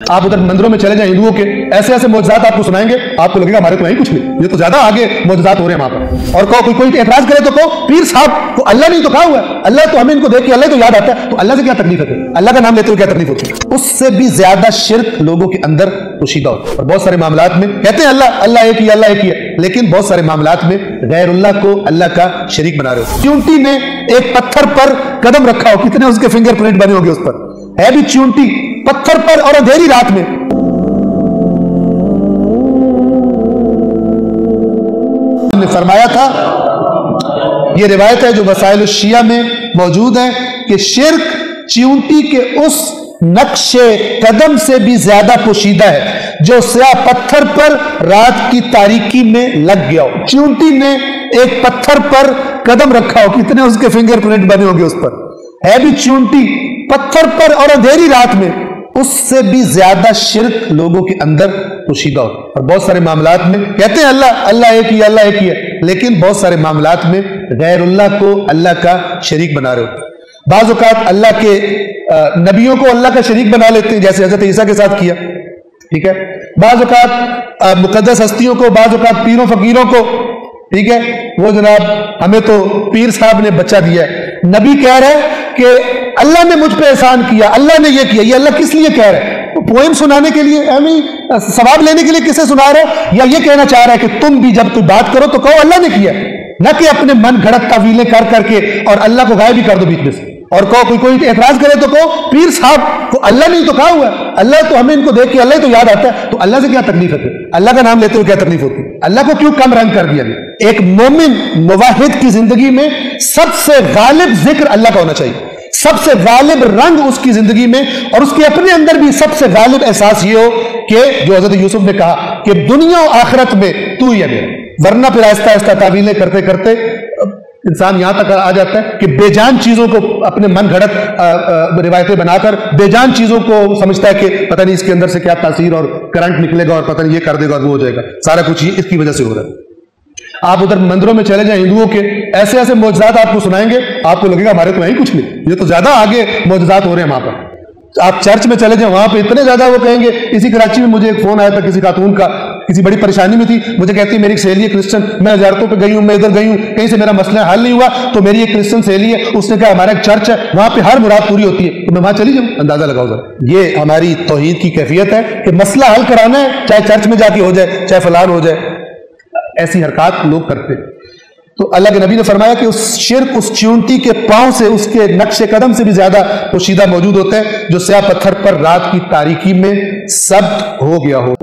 آپ ادھر مندروں میں چلے جائیں ہندوؤں کے ایسے ایسے معجزات آپ کو سنائیں گے، آپ کو لگے گا ہمارے تو نہیں کچھ نہیں، یہ تو زیادہ آگے معجزات ہو رہے ہیں وہاں پر۔ اور کوئی اعتراض کرے تو کہو پیر صاحب کو اللہ نہیں تو کہا ہوا ہے، اللہ تو ہمیں ان کو دیکھ کے اللہ تو یاد آتا ہے، تو اللہ سے کیا تکلیف ہے؟ اللہ کا نام لیتے ہوئے کیا تکلیف ہوتی ہے؟ اس سے بھی زیادہ شرک لوگوں کے اندر پوشیدہ ہوتا ہے، اور بہت سارے معاملات میں کہتے ہیں اللہ ایک ہی، اللہ ایک ہی ہے، لیکن بہت سارے معاملات میں غیر اللہ کو اللہ کا شریک بنا رہے ہو۔ چونٹی نے ایک پتھر پر قدم رکھا ہو، کتنے اس کے فنگر پرنٹ بنے ہوں گے اس پر، ہے بھی چونٹی پتھر پر، اور اندھیری رات میں۔ نے فرمایا تھا، یہ روایت ہے جو وسائل الشیعہ میں موجود ہے، کہ شرک چونٹی کے اس نقش قدم سے بھی زیادہ پوشیدہ ہے جو سیاہ پتھر پر رات کی تاریکی میں لگ گیا ہو۔ چونٹی نے ایک پتھر پر قدم رکھا ہو، کتنے اس کے فنگر پرنٹ بنے ہوں گے اس پر، ہے بھی چونٹی پتھر پر اور اندھیری رات میں۔ اس سے بھی زیادہ شرک لوگوں کے اندر پوشیدہ ہو، اور بہت سارے معاملات میں کہتے ہیں اللہ ایک ہی، اللہ ایک ہی ہے، لیکن بہت سارے معاملات میں غیر اللہ کو اللہ کا شریک بنا رہے ہو۔ بعض اوقات اللہ کے نبیوں کو اللہ کا شریک بنا لیتے ہیں، جیسے حضرت عیسیٰ کے ساتھ کیا، ٹھیک ہے۔ بعض اوقات مقدس ہستیوں کو، بعض اوقات پیروں فقیروں کو، ٹھیک ہے، وہ جناب ہمیں تو پیر صاحب نے بچہ دیا ہے، نبی کہہ رہے ہیں کہ اللہ نے مجھ پہ احسان کیا، اللہ نے یہ کیا، یہ اللہ کس لیے کہہ رہا ہے؟ پوئم سنانے کے لیے، ثواب لینے کے لیے کسے سنا رہا ہے؟ یا یہ کہنا چاہ رہا ہے کہ تم بھی جب کوئی بات کرو تو کہو اللہ نے کیا، نہ کہ اپنے من گھڑت تعویلیں کر کے اور اللہ کو غائب بھی کر دو بیچ میں سے، اور کہو کوئی اعتراض کرے تو کہو پیر صاحب کو اللہ نہیں تو کہا ہوا ہے، اللہ تو ہمیں ان کو دیکھ کے اللہ تو یاد آتا ہے، تو اللہ سے کیا تکلیف ہے؟ اللہ کا نام لیتے ہوئے کیا تکلیف ہوتی ہے؟ اللہ کو کیوں کم رنگ کر دیا گیا؟ ایک مومن موحد کی زندگی میں سب سے غالب ذکر اللہ کا ہونا چاہیے، سب سے غالب رنگ اس کی زندگی میں، اور اس کے اپنے اندر بھی سب سے غالب احساس یہ ہو کہ جو حضرت یوسف نے کہا کہ دنیا و آخرت میں تو ہی ہے میرا، ورنہ پھر آہستہ آہستہ تعویلیں کرتے کرتے انسان یہاں تک آ جاتا ہے کہ بے جان چیزوں کو اپنے من گھڑت روایتیں بنا کر بے جان چیزوں کو سمجھتا ہے کہ پتہ نہیں اس کے اندر سے کیا تاثیر اور کرنٹ نکلے گا، اور پتہ نہیں یہ کر دے گا اور وہ ہو جائے گا، سارا کچھ اس کی وجہ سے ہو رہا ہے۔ آپ ادھر مندروں میں چلے جائیں ہندوؤں کے ایسے ایسے معجزات آپ کو سنائیں گے، آپ کو لگے گا ہمارے تو نہیں کچھ نہیں، یہ تو زیادہ آگے معجزات ہو رہے ہیں وہاں پر۔ آپ چرچ میں چلے جائیں، وہاں پہ اتنے زیادہ وہ کہیں گے۔ اسی کراچی میں مجھے ایک فون آیا تھا کسی خاتون کا، کسی بڑی پریشانی میں تھی، مجھے کہتی ہے میری ایک سہیلی ہے کرسچن، میں زیارتوں پہ گئی ہوں، میں ادھر گئی ہوں، کہیں سے میرا مسئلہ حل نہیں ہوا، تو میری ایک کرسچن سہیلی ہے، اس نے کہا ہمارا ایک چرچ ہے، وہاں پہ ہر مراد پوری ہوتی ہے، تو میں وہاں چلی جاؤں۔ اندازہ لگاؤ ذرا، یہ ہماری توحید کی کیفیت ہے کہ مسئلہ حل کرانا ہے، چاہے چرچ میں جا کے ہو جائے، چاہے فلان ہو جائے، ایسی حرکات لوگ کرتے ہیں۔ تو اللہ کے نبی نے فرمایا کہ اس شرک اس چونٹی کے پاؤں سے، اس کے نقش قدم سے بھی زیادہ پوشیدہ موجود ہوتا ہے جو سیاہ پتھر پر رات کی تاریکی میں ثبت ہو گیا ہو۔